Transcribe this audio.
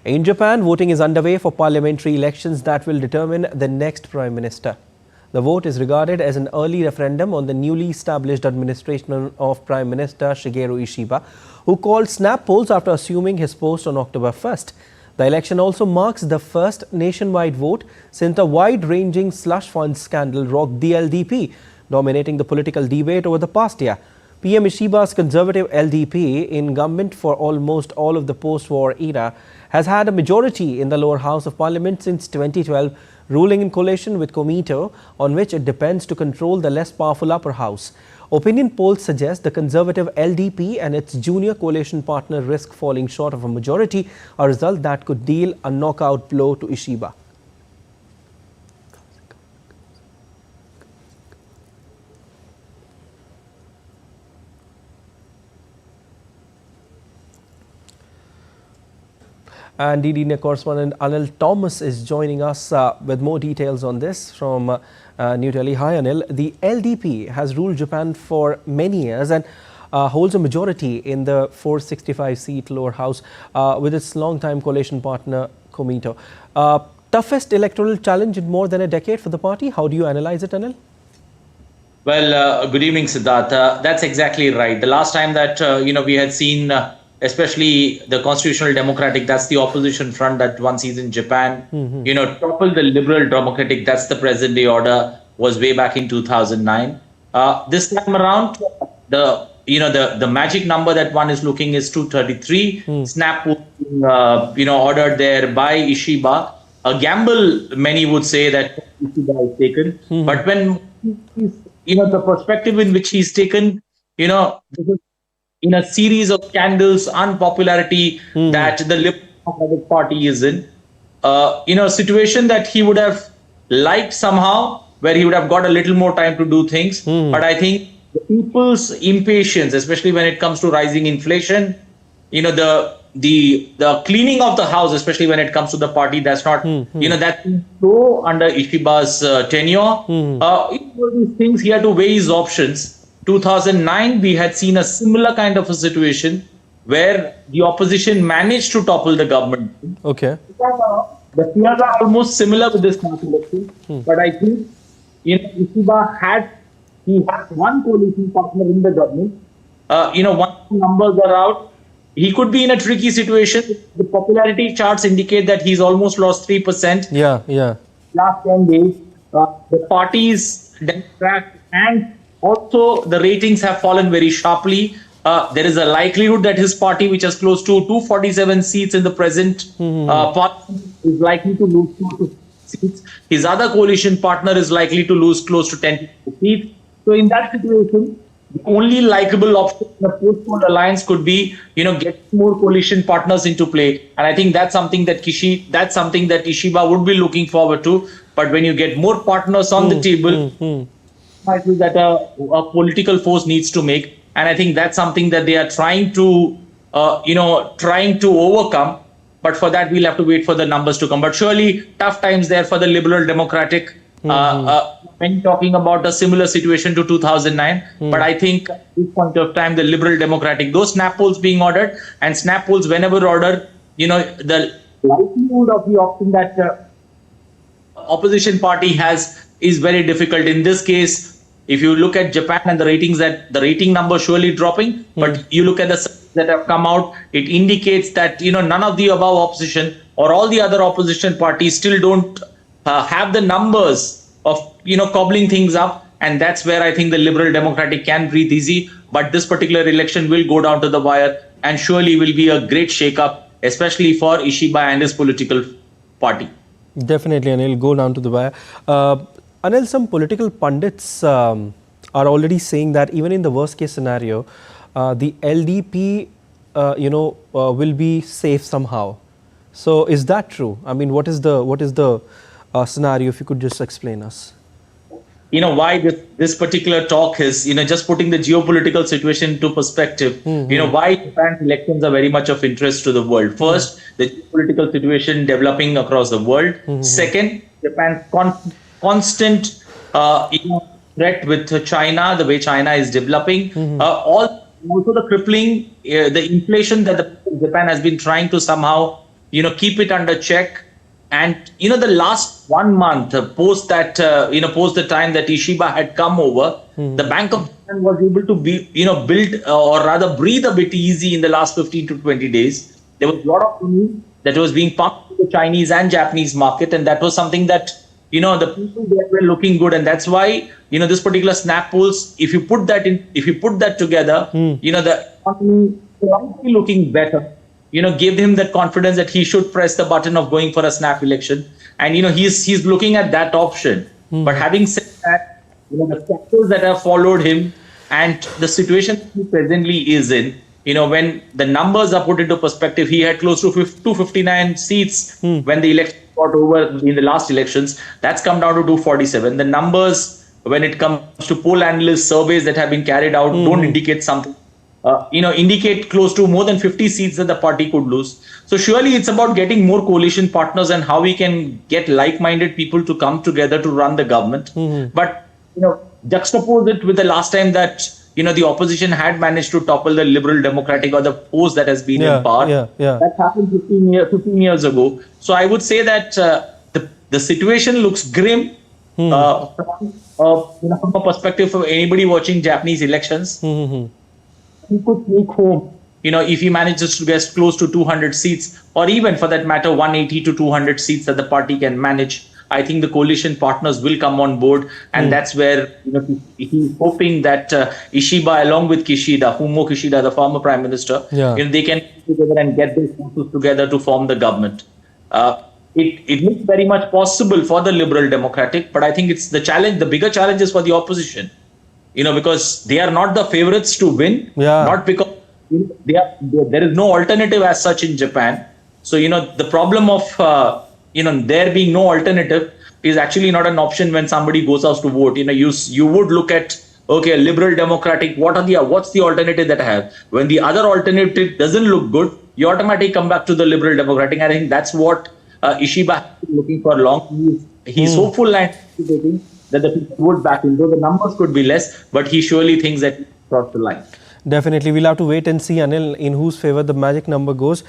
In Japan, voting is underway for parliamentary elections that will determine the next Prime Minister. The vote is regarded as an early referendum on the newly established administration of Prime Minister Shigeru Ishiba, who called snap polls after assuming his post on October 1st. The election also marks the first nationwide vote since a wide-ranging slush fund scandal rocked the LDP, dominating the political debate over the past year. PM Ishiba's conservative LDP, in government for almost all of the post-war era, has had a majority in the lower house of parliament since 2012, ruling in coalition with Komeito, on which it depends to control the less powerful upper house. Opinion polls suggest the conservative LDP and its junior coalition partner risk falling short of a majority, a result that could deal a knockout blow to Ishiba. And DD correspondent Anil Thomas is joining us with more details on this from New Delhi. Hi Anil, the LDP has ruled Japan for many years and holds a majority in the 465-seat lower house with its long-time coalition partner Komeito. Toughest electoral challenge in more than a decade for the party. How do you analyze it, Anil? Well, good evening, Siddhartha. That's exactly right. The last time that we had seen especially the constitutional democratic, that's the opposition front that one sees in Japan, topple the liberal democratic, that's the present day order, was way back in 2009. This time around, the magic number that one is looking is 233. Snap ordered there by Ishiba. A gamble, many would say, that Ishiba has taken. But when the perspective in which he's taken, this is in a series of scandals, unpopularity that the Liberal Democratic Party is in. A situation that he would have liked somehow, where he would have got a little more time to do things. But I think the people's impatience, especially when it comes to rising inflation, the cleaning of the house, especially when it comes to the party, that's not, that's so under Ishiba's tenure. All these things, he had to weigh his options. 2009, we had seen a similar kind of a situation where the opposition managed to topple the government. Okay. The fears are almost similar with this election, but I think Ishiba had one coalition partner in the government. Once the numbers are out, he could be in a tricky situation. The popularity charts indicate that he's almost lost 3%. Yeah. Last 10 days, the party's Democrat and also, the ratings have fallen very sharply. There is a likelihood that his party, which has close to 247 seats in the present parliament, is likely to lose close to seats. His other coalition partner is likely to lose close to 10 seats. So, in that situation, the only likable option in a post-poll alliance could be, get more coalition partners into play. And I think that's something that Ishiba would be looking forward to. But when you get more partners on the table, that a political force needs to make, and I think that's something that they are trying to overcome. But for that, we'll have to wait for the numbers to come. But surely, tough times there for the Liberal Democratic. When talking about a similar situation to 2009, but I think at this point of time, the Liberal Democratic, those snap polls being ordered, and snap polls whenever ordered, the likelihood of the option that opposition party has is very difficult. In this case, if you look at Japan and the ratings, that the rating number surely dropping, but you look at the surveys that have come out, it indicates that none of the above opposition or all the other opposition parties still don't have the numbers of cobbling things up, and that's where I think the Liberal Democratic can breathe easy. But this particular election will go down to the wire and surely will be a great shake-up, especially for Ishiba and his political party. Definitely, Anil, go down to the wire. Anil, some political pundits are already saying that even in the worst case scenario, the LDP, will be safe somehow. So, is that true? I mean, what is the scenario? If you could just explain us. Why this particular talk is, just putting the geopolitical situation into perspective, why Japan's elections are very much of interest to the world. First, the geopolitical situation developing across the world. Second, Japan's constant threat with China, the way China is developing. Also the crippling, the inflation that Japan has been trying to somehow keep it under check. And, the last 1 month post that, post the time that Ishiba had come over, the Bank of Japan was able to build or rather breathe a bit easy in the last 15 to 20 days. There was a lot of money that was being pumped to the Chinese and Japanese market. And that was something that, the people there were looking good. And that's why, this particular snap polls, if you put that together, the economy is looking better. Gave him that confidence that he should press the button of going for a snap election. And, he's looking at that option. But having said that, the factors that have followed him and the situation he presently is in, when the numbers are put into perspective, he had close to 259 seats when the election got over in the last elections. That's come down to 247. The numbers, when it comes to poll analyst surveys that have been carried out, don't indicate something. Indicate close to more than 50 seats that the party could lose. So surely it's about getting more coalition partners and how we can get like-minded people to come together to run the government. But, juxtapose it with the last time that, the opposition had managed to topple the Liberal Democratic or the force that has been in power. That happened 15 years ago. So I would say that the situation looks grim from a perspective of anybody watching Japanese elections. He could take home, if he manages to get close to 200 seats, or even for that matter, 180 to 200 seats that the party can manage. I think the coalition partners will come on board. And that's where, he's hoping that Ishiba, along with Fumio Kishida, the former prime minister, they can come together and get their forces together to form the government. It looks very much possible for the Liberal Democratic, but I think it's the challenge. The bigger challenge is for the opposition. Because they are not the favorites to win, not because there is no alternative as such in Japan. So, the problem of, there being no alternative is actually not an option when somebody goes out to vote. You would look at, okay, a Liberal Democratic, what's the alternative that I have? When the other alternative doesn't look good, you automatically come back to the Liberal Democratic. And I think that's what Ishiba has been looking for long. He's hopeful and anticipating that the people would back him, though the numbers could be less, but he surely thinks that he crossed the line. Definitely. We'll have to wait and see, Anil, in whose favor the magic number goes.